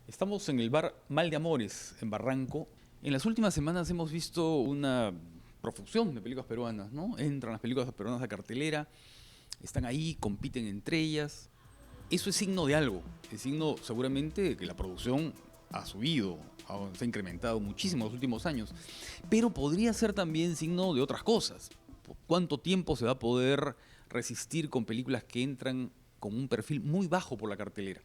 Estamos en el bar Mal de Amores, en Barranco. En las últimas semanas hemos visto una profusión de películas peruanas, ¿no? Entran las películas peruanas a cartelera, están ahí, compiten entre ellas. Eso es signo de algo, es signo seguramente de que la producción ha subido, se ha incrementado muchísimo en los últimos años, pero podría ser también signo de otras cosas. ¿Cuánto tiempo se va a poder resistir con películas que entran con un perfil muy bajo por la cartelera?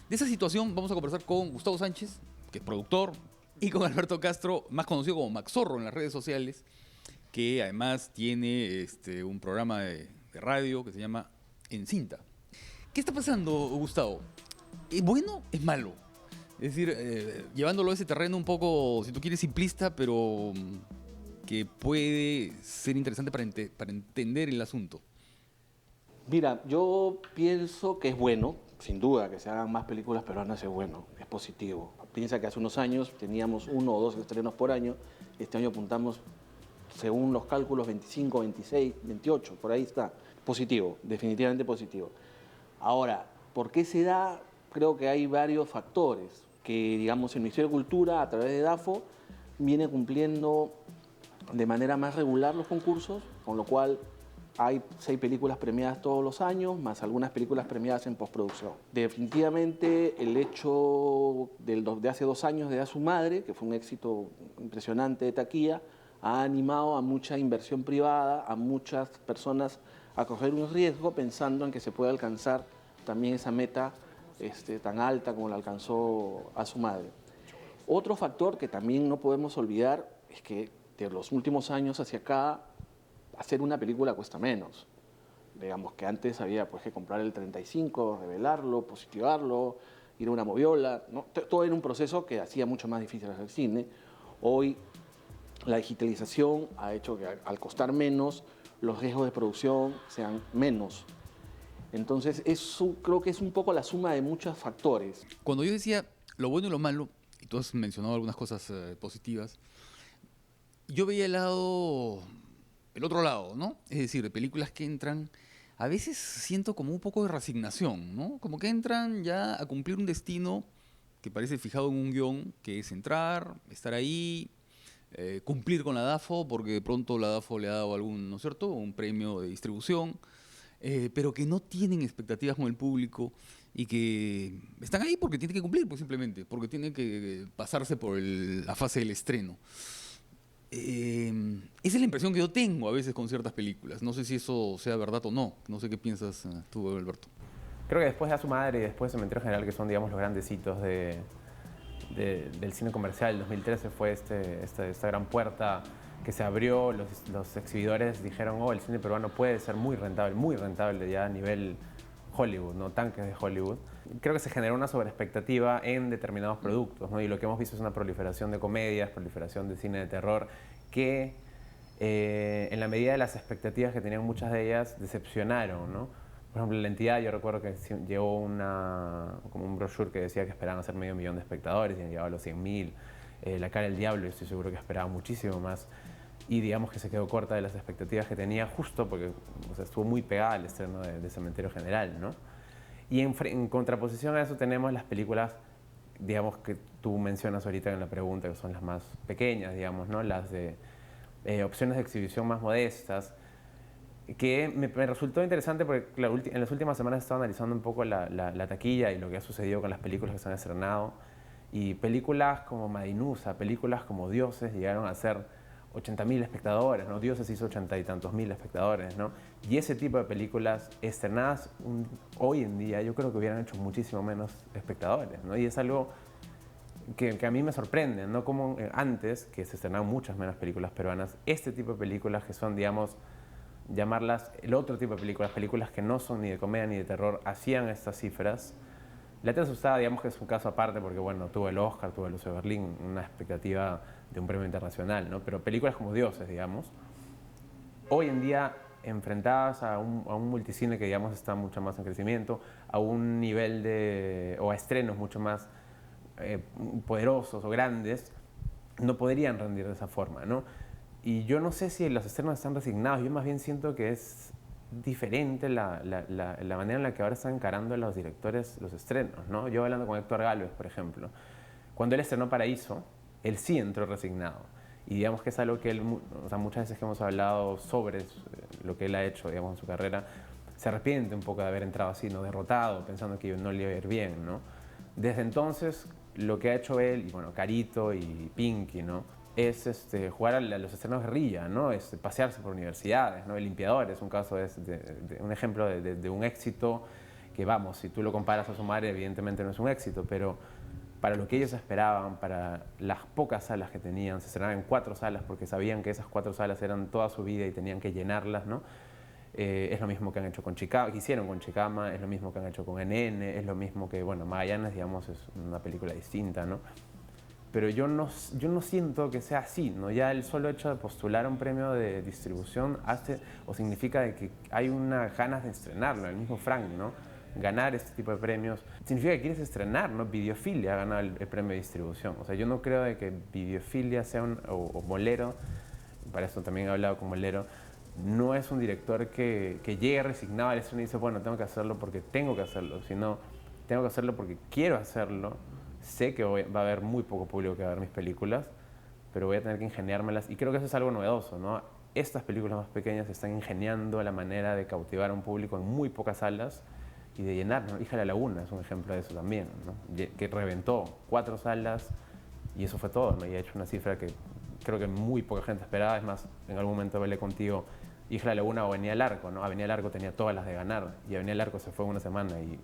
De esa situación vamos a conversar con Gustavo Sánchez, que es productor, y con Alberto Castro, más conocido como Max Zorro en las redes sociales, que además tiene un programa de radio que se llama En Cinta. ¿Qué está pasando, Gustavo? ¿Es bueno? ¿Es malo? Es decir, llevándolo a ese terreno un poco, si tú quieres, simplista, pero que puede ser interesante para entender el asunto. Mira, yo pienso que es bueno, sin duda, que se hagan más películas peruanas es bueno, es positivo. Piensa que hace unos años teníamos uno o dos estrenos por año, este año apuntamos, según los cálculos, 25, 26, 28, por ahí está. Positivo, definitivamente positivo. Ahora, ¿por qué se da? Creo que hay varios factores que, digamos, el Ministerio de Cultura, a través de DAFO, viene cumpliendo de manera más regular los concursos, con lo cual hay 6 películas premiadas todos los años, más algunas películas premiadas en postproducción. Definitivamente el hecho de hace 2 años de A su madre, que fue un éxito impresionante de taquilla, ha animado a mucha inversión privada, a muchas personas a correr un riesgo pensando en que se puede alcanzar también esa meta tan alta como la alcanzó A su madre. Otro factor que también no podemos olvidar es que de los últimos años hacia acá, hacer una película cuesta menos. Digamos que antes había pues, que comprar el 35, revelarlo, positivarlo, ir a una moviola, ¿no? Todo era un proceso que hacía mucho más difícil hacer cine. Hoy la digitalización ha hecho que al costar menos, los riesgos de producción sean menos. Entonces, eso creo que es un poco la suma de muchos factores. Cuando yo decía lo bueno y lo malo, y tú has mencionado algunas cosas positivas, yo veía el otro lado, ¿no? Es decir, de películas que entran, a veces siento como un poco de resignación, ¿no? Como que entran ya a cumplir un destino que parece fijado en un guión, que es entrar, estar ahí, cumplir con la DAFO, porque de pronto la DAFO le ha dado algún, ¿no es cierto?, un premio de distribución, pero que no tienen expectativas con el público y que están ahí porque tienen que cumplir, pues simplemente, porque tienen que pasarse por la fase del estreno. Esa es la impresión que yo tengo a veces con ciertas películas. No sé si eso sea verdad o no. No sé qué piensas tú, Alberto. Creo que después de A su madre y después de Cementerio General, que son, digamos, los grandes hitos del cine comercial, el 2013 fue esta gran puerta que se abrió, los exhibidores dijeron, oh, el cine peruano puede ser muy rentable ya a nivel Hollywood, ¿no? Tanques de Hollywood. Creo que se generó una sobreexpectativa en determinados productos, ¿no? Y lo que hemos visto es una proliferación de comedias, proliferación de cine de terror, que en la medida de las expectativas que tenían muchas de ellas, decepcionaron, ¿no? Por ejemplo, La Entidad, yo recuerdo que llegó como un brochure que decía que esperaban hacer 500.000 de espectadores y han llegado a los 100.000. La Cara del Diablo, yo estoy seguro que esperaba muchísimo más. Y digamos que se quedó corta de las expectativas que tenía justo porque estuvo muy pegada al estreno de Cementerio General, ¿no? Y en contraposición a eso tenemos las películas, digamos, que tú mencionas ahorita en la pregunta, que son las más pequeñas, digamos, ¿no? Las de opciones de exhibición más modestas, que me resultó interesante porque en las últimas semanas he estado analizando un poco la taquilla y lo que ha sucedido con las películas que se han estrenado. Y películas como Madinusa, películas como Dioses llegaron a ser 80.000 espectadores, ¿no? Dioses hizo 80 y tantos mil espectadores, ¿no? Y ese tipo de películas estrenadas hoy en día yo creo que hubieran hecho muchísimo menos espectadores, ¿no? Y es algo que a mí me sorprende, ¿no? Como antes, que se estrenaban muchas menos películas peruanas, este tipo de películas que son, digamos, llamarlas el otro tipo de películas, películas que no son ni de comedia ni de terror, hacían estas cifras. La Tía Asustada, digamos que es un caso aparte porque, bueno, tuvo el Oscar, tuvo el Lucio Berlín, una expectativa de un premio internacional, ¿no? Pero películas como Dioses, digamos, hoy en día enfrentadas a un multicine que, digamos, está mucho más en crecimiento, a un nivel o a estrenos mucho más poderosos o grandes, no podrían rendir de esa forma, ¿no? Y yo no sé si los estrenos están resignados, yo más bien siento que es diferente la manera en la que ahora están encarando los directores los estrenos, ¿no? Yo hablando con Héctor Gálvez, por ejemplo, cuando él estrenó Paraíso, él sí entró resignado. Y digamos que es algo que él, o sea, muchas veces que hemos hablado sobre lo que él ha hecho, digamos, en su carrera, se arrepiente un poco de haber entrado así, ¿no? Derrotado, pensando que no le iba a ir bien, ¿no? Desde entonces, lo que ha hecho él, y bueno, Carito y Pinky, ¿no? Es jugar a los estrenos guerrilla, ¿no? Pasearse por universidades, ¿no? El Limpiador es un caso, un ejemplo de un éxito que, vamos, si tú lo comparas a su madre, evidentemente no es un éxito, pero para lo que ellos esperaban, para las pocas salas que tenían, se estrenaban en 4 salas porque sabían que esas 4 salas eran toda su vida y tenían que llenarlas, ¿no? Es lo mismo que han hecho con Chicama, que hicieron con Chicama, es lo mismo que han hecho con NN, es lo mismo que, bueno, Magallanes, digamos, es una película distinta, ¿no? Pero yo no siento que sea así, ¿no? Ya el solo hecho de postular un premio de distribución hace o significa de que hay unas ganas de estrenarlo, el mismo Frank, ¿no? Ganar este tipo de premios significa que quieres estrenar, ¿no? Videofilia ha ganado el premio de distribución. O sea, yo no creo de que Videofilia sea o Bolero, para eso también he hablado con Bolero, no es un director que llegue resignado al estreno y dice, bueno, tengo que hacerlo porque tengo que hacerlo, sino tengo que hacerlo porque quiero hacerlo. Sé que va a haber muy poco público que va a ver mis películas, pero voy a tener que ingeniármelas y creo que eso es algo novedoso, ¿no? Estas películas más pequeñas están ingeniando la manera de cautivar a un público en muy pocas salas y de llenar, ¿no? Hija de la Laguna es un ejemplo de eso también, ¿no? Que reventó 4 salas y eso fue todo, ¿no? Y ha hecho una cifra que creo que muy poca gente esperaba. Es más, en algún momento hablé contigo, Hija de la Laguna o Avenida del Arco, ¿no? Avenida del Arco tenía todas las de ganar y Avenida del Arco se fue una semana y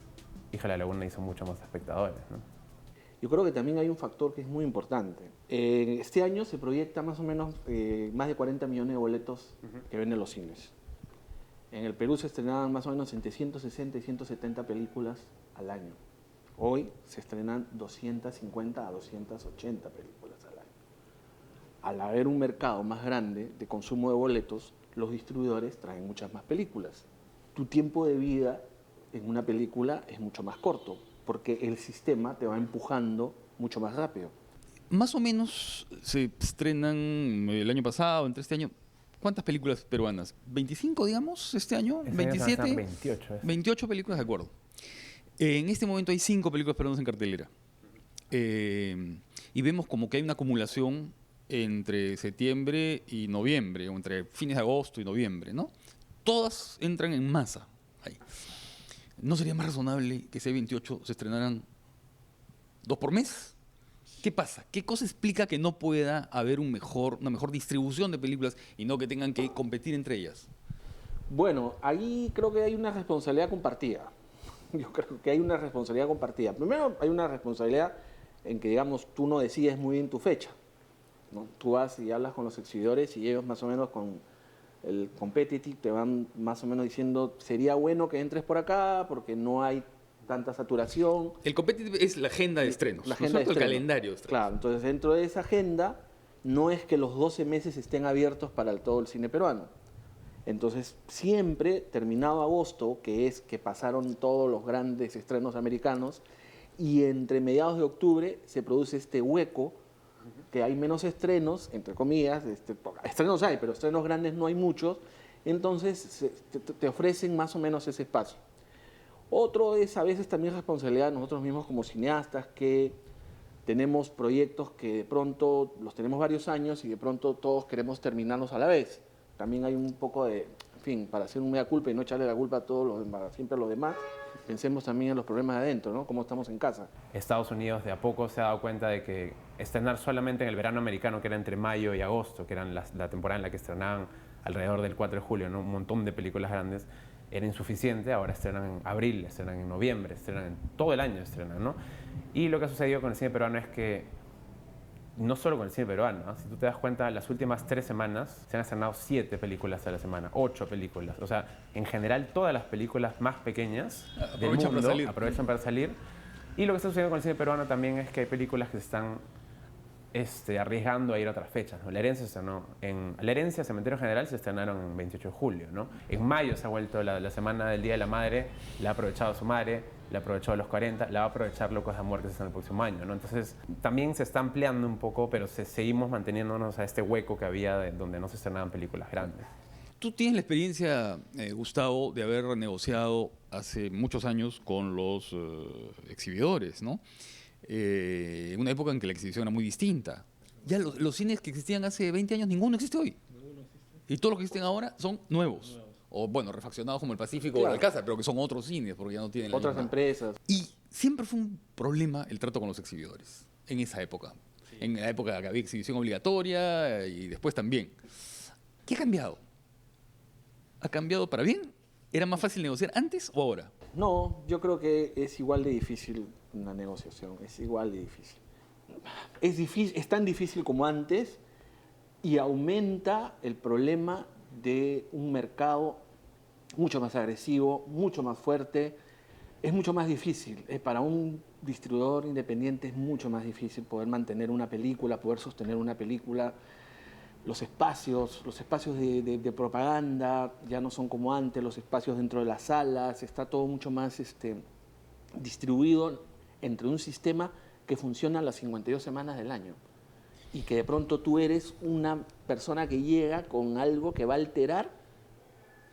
Hija de la Laguna hizo mucho más espectadores, ¿no? Yo creo que también hay un factor que es muy importante. Este año se proyecta más o menos más de 40 millones de boletos que venden los cines. En el Perú se estrenaban más o menos entre 160 y 170 películas al año. Hoy se estrenan 250 a 280 películas al año. Al haber un mercado más grande de consumo de boletos, los distribuidores traen muchas más películas. Tu tiempo de vida en una película es mucho más corto, porque el sistema te va empujando mucho más rápido. Más o menos se estrenan el año pasado, entre este año. ¿Cuántas películas peruanas? ¿25, digamos, este año? Este año se van a ¿27? estrenar 28. 28 películas, de acuerdo. En este momento hay 5 películas peruanas en cartelera. Y vemos como que hay una acumulación entre septiembre y noviembre, o entre fines de agosto y noviembre, ¿no? Todas entran en masa ahí. ¿No sería más razonable que si hay 28 se estrenaran 2 por mes? ¿Qué pasa? ¿Qué cosa explica que no pueda haber una mejor distribución de películas y no que tengan que competir entre ellas? Bueno, ahí creo que hay una responsabilidad compartida. Yo creo que hay una responsabilidad compartida. Primero, hay una responsabilidad en que, digamos, tú no decides muy bien tu fecha, ¿no? Tú vas y hablas con los exhibidores y ellos más o menos con el competitive te van más o menos diciendo, sería bueno que entres por acá porque no hay tanta saturación. El competitive es la agenda de estrenos, La ¿no es agenda de cierto? El estrenos. calendario de estrenos. Claro, entonces dentro de esa agenda no es que los 12 meses estén abiertos para todo el cine peruano. Entonces siempre, terminado agosto, que es que pasaron todos los grandes estrenos americanos, y entre mediados de octubre se produce este hueco, que hay menos estrenos, entre comillas, estrenos hay, pero estrenos grandes no hay muchos, entonces te ofrecen más o menos ese espacio. Otro es a veces también responsabilidad de nosotros mismos como cineastas, que tenemos proyectos que de pronto los tenemos varios años y de pronto todos queremos terminarlos a la vez. También hay un poco de, en fin, para hacer un mea culpa y no echarle la culpa a todos los demás, siempre a los demás, pensemos también en los problemas de adentro, ¿no? Cómo estamos en casa. Estados Unidos de a poco se ha dado cuenta de que estrenar solamente en el verano americano, que era entre mayo y agosto, que eran la temporada en la que estrenaban alrededor del 4 de julio, ¿no? Un montón de películas grandes, era insuficiente. Ahora estrenan en abril, estrenan en noviembre, estrenan en todo el año, estrenan, ¿no? Y lo que ha sucedido con el cine peruano es que, no solo con el cine peruano, ¿no? Si tú te das cuenta, las últimas 3 semanas se han estrenado 7 películas a la semana, 8 películas. O sea, en general todas las películas más pequeñas del mundo aprovechan para salir. Y lo que está sucediendo con el cine peruano también es que hay películas que se están arriesgando a ir a otras fechas, ¿no? La Herencia se estrenó La Herencia, Cementerio General, se estrenaron en 28 de julio, ¿no? En mayo se ha vuelto la semana del Día de la Madre, la ha aprovechado su madre, la aprovechó a los 40, la va a aprovechar Locos de Amor, que se está en el próximo año, ¿no? Entonces también se está ampliando un poco, pero seguimos manteniéndonos a este hueco que había donde no se estrenaban películas grandes. Tú tienes la experiencia, Gustavo, de haber negociado hace muchos años con los exhibidores, ¿no? En una época en que la exhibición era muy distinta. Ya los cines que existían hace 20 años, ninguno existe hoy. Y todos los que existen ahora son nuevos. O bueno, refaccionados como el Pacífico o el Alcázar, pero que son otros cines porque ya no tienen la Otras misma. empresas. Y siempre fue un problema el trato con los exhibidores en esa época. Sí. En la época que había exhibición obligatoria y después también. ¿Qué ha cambiado? ¿Ha cambiado para bien? ¿Era más fácil negociar antes o ahora? No, yo creo que es igual de difícil una negociación, es igual de difícil. Es tan difícil como antes y aumenta el problema de un mercado mucho más agresivo, mucho más fuerte. Es mucho más difícil. Para un distribuidor independiente es mucho más difícil poder mantener una película, poder sostener una película. Los espacios de propaganda ya no son como antes, los espacios dentro de las salas, está todo mucho más distribuido entre un sistema que funciona las 52 semanas del año. Y que de pronto tú eres una persona que llega con algo que va a alterar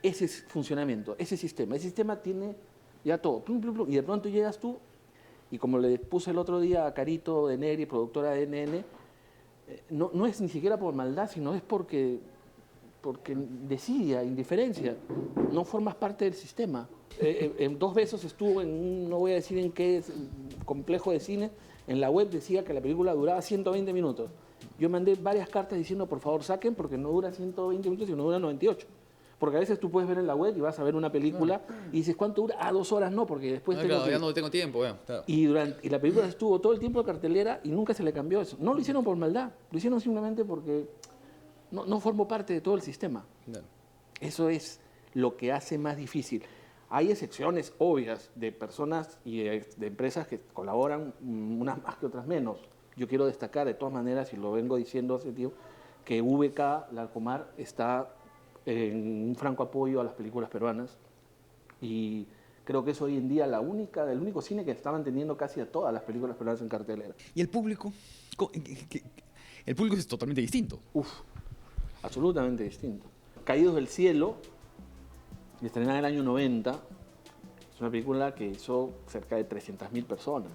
ese funcionamiento, ese sistema. Ese sistema tiene ya todo. Plum, plum, plum, y de pronto llegas tú, y como le puse el otro día a Carito de Neri, productora de NN, no es ni siquiera por maldad, sino es porque desidia, indiferencia. No formas parte del sistema. En 2 veces estuvo en un, no voy a decir en qué complejo de cine, en la web decía que la película duraba 120 minutos. Yo mandé varias cartas diciendo, por favor, saquen, porque no dura 120 minutos, sino dura 98. Porque a veces tú puedes ver en la web y vas a ver una película y dices, ¿cuánto dura? 2 horas no, porque después claro, ya no tengo tiempo. Claro. Y la película estuvo todo el tiempo en cartelera y nunca se le cambió eso. No lo hicieron por maldad, lo hicieron simplemente porque no formó parte de todo el sistema. Claro. Eso es lo que hace más difícil. Hay excepciones obvias de personas y de empresas que colaboran, unas más que otras menos. Yo quiero destacar de todas maneras, y lo vengo diciendo hace tiempo, que VK, Larcomar, está en un franco apoyo a las películas peruanas y creo que es hoy en día el único cine que está manteniendo casi a todas las películas peruanas en cartelera. ¿Y el público? El público es totalmente distinto. Absolutamente distinto. Caídos del Cielo, estrenada en el año 90, es una película que hizo cerca de 300.000 personas.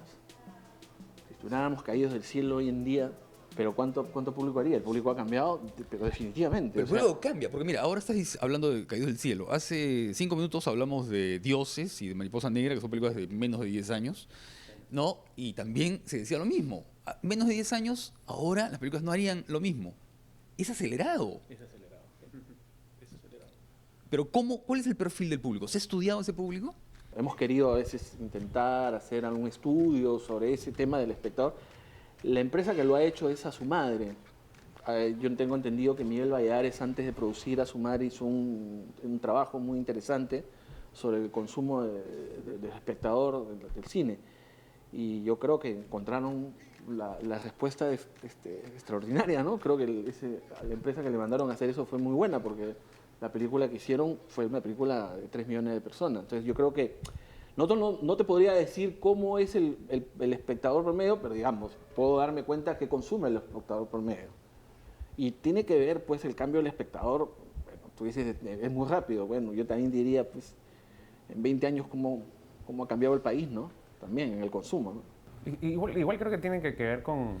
Si estuviéramos Caídos del Cielo hoy en día, pero ¿cuánto público haría? El público ha cambiado, pero definitivamente. Pero luego cambia, porque mira, ahora estás hablando de Caídos del Cielo. Hace 5 minutos hablamos de Dioses y de Mariposa Negra, que son películas de menos de 10 años, ¿no? Y también se decía lo mismo. A menos de 10 años, ahora las películas no harían lo mismo. Es acelerado. Es acelerado. Es acelerado. Pero ¿cuál es el perfil del público? ¿Se ha estudiado ese público? Hemos querido a veces intentar hacer algún estudio sobre ese tema del espectador. La empresa que lo ha hecho es A Su Madre. Yo tengo entendido que Miguel Valladares, antes de producir A Su Madre, hizo un trabajo muy interesante sobre el consumo del espectador del cine. Y yo creo que encontraron la respuesta extraordinaria, ¿no? Creo que la empresa que le mandaron a hacer eso fue muy buena, porque la película que hicieron fue una película de 3 millones de personas. Entonces yo creo que no te podría decir cómo es el espectador promedio, pero digamos, puedo darme cuenta que consume el espectador promedio. Y tiene que ver, pues, el cambio del espectador. Bueno, tú dices, es muy rápido. Bueno, yo también diría, pues, en 20 años cómo ha cambiado el país, ¿no? También en el consumo, ¿no? Igual creo que tiene que ver con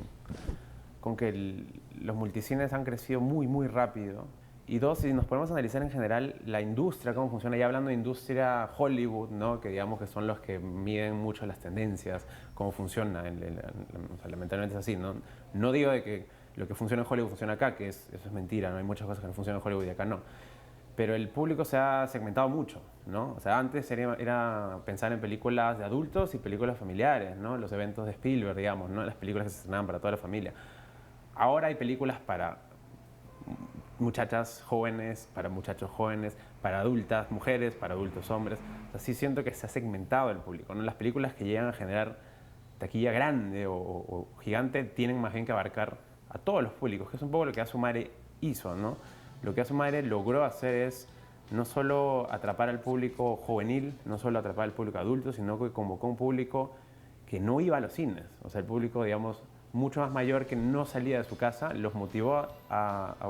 que los multicines han crecido muy, muy rápido. Y 2, si nos podemos analizar en general la industria, cómo funciona, ya hablando de industria Hollywood, ¿no? Que digamos que son los que miden mucho las tendencias, cómo funciona, o sea, lamentablemente es así, ¿no? No digo de que lo que funciona en Hollywood funciona acá, que eso es mentira, ¿no? Hay muchas cosas que no funcionan en Hollywood y acá no. Pero el público se ha segmentado mucho, ¿no? O sea, antes era pensar en películas de adultos y películas familiares, ¿no? Los eventos de Spielberg, digamos, ¿no? Las películas que se estrenaban para toda la familia. Ahora hay películas para muchachas jóvenes, para muchachos jóvenes, para adultas mujeres, para adultos hombres. O sea, sí siento que se ha segmentado el público, ¿no? Las películas que llegan a generar taquilla grande o gigante tienen más bien que abarcar a todos los públicos, que es un poco lo que A Su Madre hizo, ¿no? Lo que A Su Madre logró hacer es no solo atrapar al público juvenil, no solo atrapar al público adulto, sino que convocó a un público que no iba a los cines. O sea, el público, digamos, mucho más mayor que no salía de su casa, los motivó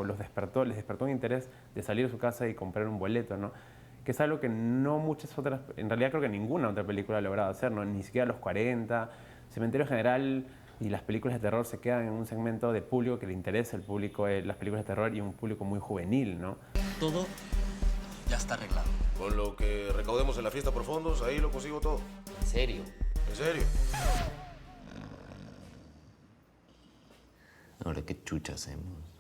les despertó un interés de salir de su casa y comprar un boleto, ¿no? Que es algo que no muchas otras, en realidad creo que ninguna otra película ha logrado hacer, ¿no? Ni siquiera Los 40, Cementerio General y las películas de terror se quedan en un segmento de público que le interesa el público, las películas de terror, y un público muy juvenil, ¿no? Todo ya está arreglado. Con lo que recaudemos en la fiesta por fondos, ahí lo consigo todo. ¿En serio? ¿En serio? Ahora qué chucha hacemos.